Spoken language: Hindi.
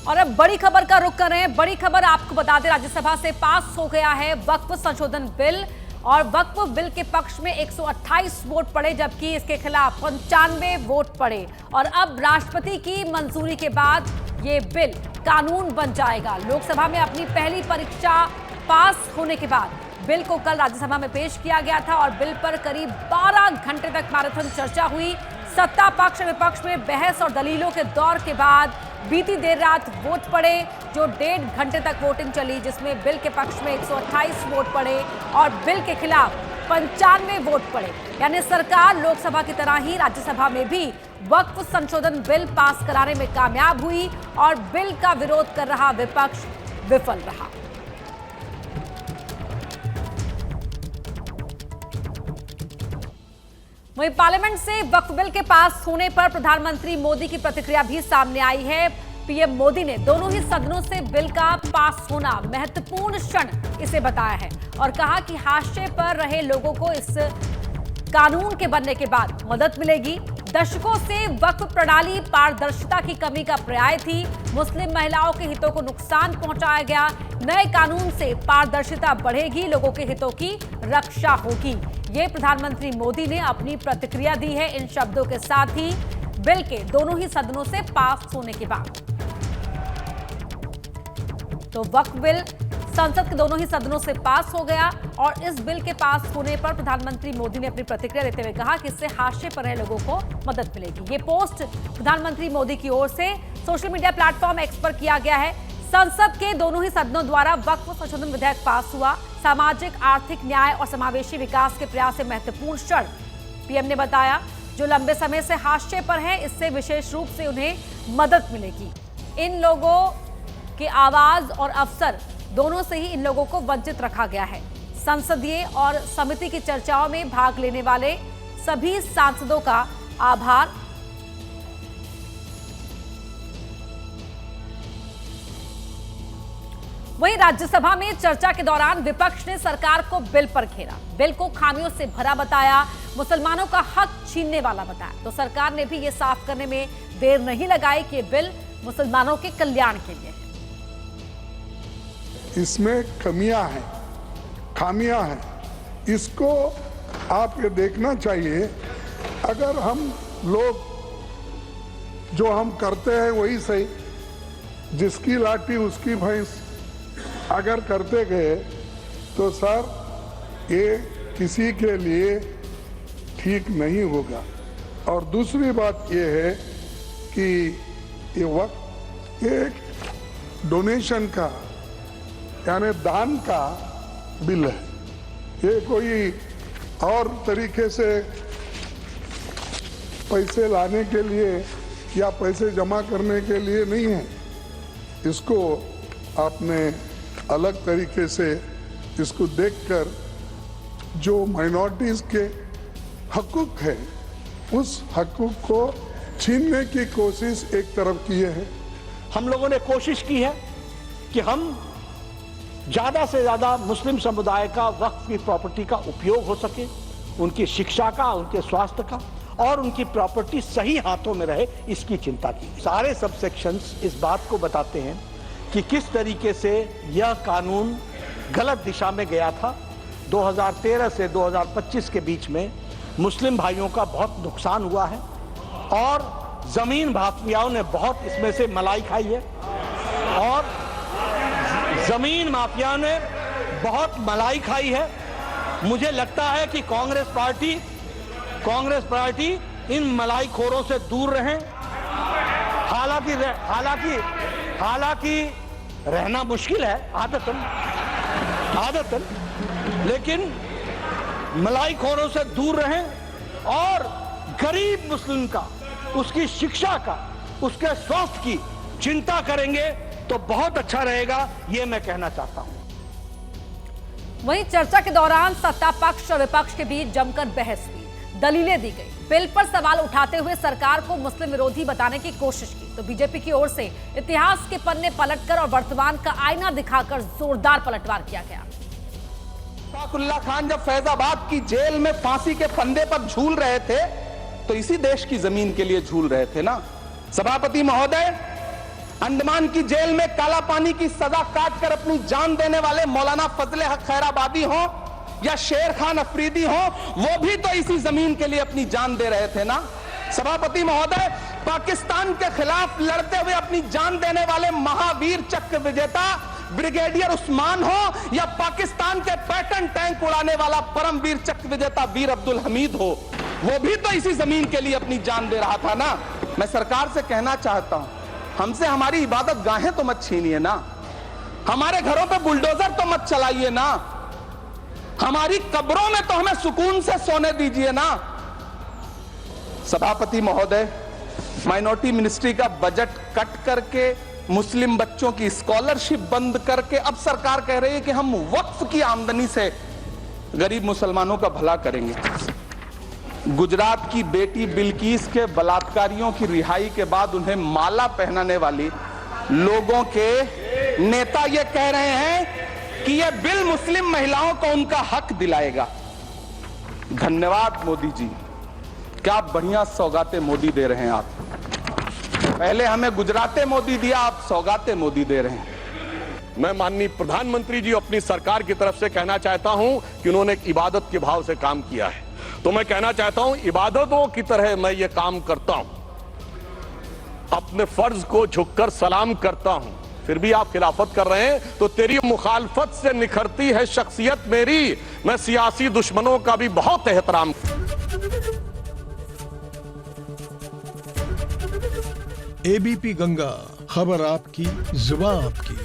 और अब बड़ी खबर का रुख कर रहे हैं। बड़ी खबर आपको बता दें, राज्यसभा से पास हो गया है वक्फ संशोधन बिल और वक्फ बिल के पक्ष में 128 वोट पड़े जबकि इसके खिलाफ 95 वोट पड़े और अब राष्ट्रपति की मंजूरी के बाद ये बिल कानून बन जाएगा। लोकसभा में अपनी पहली परीक्षा पास होने के बाद बिल को कल राज्यसभा में पेश किया गया था और बिल पर करीब 12 घंटे तक मैराथन चर्चा हुई। सत्ता पक्ष और विपक्ष में बहस और दलीलों के दौर के बाद बीती देर रात वोट पड़े जो 1.5 घंटे तक वोटिंग चली, जिसमें बिल के पक्ष में 128 वोट पड़े और बिल के खिलाफ 95 वोट पड़े। यानी सरकार लोकसभा की तरह ही राज्यसभा में भी वक्फ संशोधन बिल पास कराने में कामयाब हुई और बिल का विरोध कर रहा विपक्ष विफल रहा। वहीं पार्लियामेंट से वक्फ बिल के पास होने पर प्रधानमंत्री मोदी की प्रतिक्रिया भी सामने आई है। पीएम मोदी ने दोनों ही सदनों से बिल का पास होना महत्वपूर्ण क्षण इसे बताया है और कहा कि हाशिए पर रहे लोगों को इस कानून के बनने के बाद मदद मिलेगी। दशकों से वक्फ प्रणाली पारदर्शिता की कमी का पर्याय थी। मुस्लिम महिलाओं के हितों को नुकसान पहुंचाया गया। नए कानून से पारदर्शिता बढ़ेगी, लोगों के हितों की रक्षा होगी। ये प्रधानमंत्री मोदी ने अपनी प्रतिक्रिया दी है इन शब्दों के साथ ही बिल के दोनों ही सदनों से पास होने के बाद। तो वक्फ बिल संसद के दोनों ही सदनों से पास हो गया और इस बिल के पास होने पर प्रधानमंत्री मोदी ने अपनी प्रतिक्रिया देते हुए कहा कि इससे हाशिए पर रहे लोगों को मदद मिलेगी। ये पोस्ट प्रधानमंत्री मोदी की ओर से सोशल मीडिया प्लेटफॉर्म एक्स पर किया गया है। संसद के दोनों ही सदनों द्वारा वक्फ संशोधन विधेयक पास हुआ। सामाजिक, आर्थिक न्याय और समावेशी विकास के प्रयास से महत्वपूर्ण क्षण पीएम ने बताया। जो लंबे समय से हाशिए पर हैं, इससे विशेष रूप से उन्हें मदद मिलेगी। इन लोगों की आवाज और अवसर दोनों से ही इन लोगों को वंचित रखा गया है। संसदीय और समिति की चर्चाओं में भाग लेने वाले सभी सांसदों का आभार। वहीं राज्यसभा में चर्चा के दौरान विपक्ष ने सरकार को बिल पर घेरा, बिल को खामियों से भरा बताया, मुसलमानों का हक छीनने वाला बताया। तो सरकार ने भी ये साफ करने में देर नहीं लगाई कि बिल मुसलमानों के कल्याण के लिए है। इसमें खामियां हैं, इसको आप ये देखना चाहिए। अगर हम लोग जो हम करते हैं वही सही, जिसकी लाठी उसकी भैंस अगर करते गए तो सर ये किसी के लिए ठीक नहीं होगा। और दूसरी बात ये है कि ये वक्त एक डोनेशन का यानी दान का बिल है, ये कोई और तरीके से पैसे लाने के लिए या पैसे जमा करने के लिए नहीं है। इसको आपने अलग तरीके से इसको देखकर जो माइनॉरिटीज के हकूक है उस हकूक को छीनने की कोशिश एक तरफ की है। हम लोगों ने कोशिश की है कि हम ज्यादा से ज्यादा मुस्लिम समुदाय का वक्फ की प्रॉपर्टी का उपयोग हो सके, उनकी शिक्षा का, उनके स्वास्थ्य का और उनकी प्रॉपर्टी सही हाथों में रहे, इसकी चिंता की। सारे सबसेक्शंस इस बात को बताते हैं कि किस तरीके से यह कानून गलत दिशा में गया था। 2013 से 2025 के बीच में मुस्लिम भाइयों का बहुत नुकसान हुआ है और जमीन माफियाओं ने बहुत इसमें से मलाई खाई है और जमीन माफिया ने बहुत मलाई खाई है। मुझे लगता है कि कांग्रेस पार्टी इन मलाई खोरों से दूर रहें। हालांकि रहना मुश्किल है आदतन, लेकिन मलाई खोरों से दूर रहें और गरीब मुस्लिम का, उसकी शिक्षा का, उसके स्वास्थ्य की चिंता करेंगे तो बहुत अच्छा रहेगा, ये मैं कहना चाहता हूं। वहीं चर्चा के दौरान सत्ता पक्ष और विपक्ष के बीच जमकर बहस हुई, दलीलें दी गई। बिल पर सवाल उठाते हुए सरकार को मुस्लिम विरोधी बताने की कोशिश की तो बीजेपी की ओर से इतिहास के पन्ने पलटकर और वर्तमान का आईना दिखाकर जोरदार पलटवार किया गया। इशफाकुल्लाह खान जब फैजाबाद की जेल में फांसी के फंदे पर झूल रहे थे तो इसी देश की जमीन के लिए झूल रहे थे ना। सभापति महोदय, अंडमान की जेल में काला पानी की सजा काट कर अपनी जान देने वाले मौलाना फजले हक खैराबादी हो या शेर खान अफरीदी हो, वो भी तो इसी जमीन के लिए अपनी जान दे रहे थे ना। सभापति महोदय, पाकिस्तान के खिलाफ लड़ते हुए अपनी जान देने वाले महावीर चक्र विजेता ब्रिगेडियर उस्मान हो या पाकिस्तान के पैटर्न टैंक उड़ाने वाला परमवीर चक्र विजेता वीर अब्दुल हमीद हो, वो भी तो इसी जमीन के लिए अपनी जान दे रहा था ना। मैं सरकार से कहना चाहता हूं, हमसे हमारी इबादत गाहें तो मत छीनिए ना, हमारे घरों पे बुलडोजर तो मत चलाइए ना, हमारी कब्रों में तो हमें सुकून से सोने दीजिए ना। सभापति महोदय, माइनॉरिटी मिनिस्ट्री का बजट कट करके मुस्लिम बच्चों की स्कॉलरशिप बंद करके अब सरकार कह रही है कि हम वक्फ की आमदनी से गरीब मुसलमानों का भला करेंगे। गुजरात की बेटी बिल्किस के बलात्कारियों की रिहाई के बाद उन्हें माला पहनाने वाली लोगों के नेता ये कह रहे हैं कि यह बिल मुस्लिम महिलाओं को उनका हक दिलाएगा। धन्यवाद मोदी जी, क्या बढ़िया सौगातें मोदी दे रहे हैं आप। पहले हमें गुजराते मोदी दिया, आप सौगाते मोदी दे रहे हैं। मैं माननीय प्रधानमंत्री जी अपनी सरकार की तरफ से कहना चाहता हूं कि उन्होंने एक इबादत के भाव से काम किया है, तो मैं कहना चाहता हूं इबादतों की तरह मैं ये काम करता हूं, अपने फर्ज को झुककर सलाम करता हूं, फिर भी आप खिलाफत कर रहे हैं तो तेरी मुखालफत से निखरती है शख्सियत मेरी। मैं सियासी दुश्मनों का भी बहुत एहतराम। एबीपी गंगा, खबर आपकी, जुबान आपकी।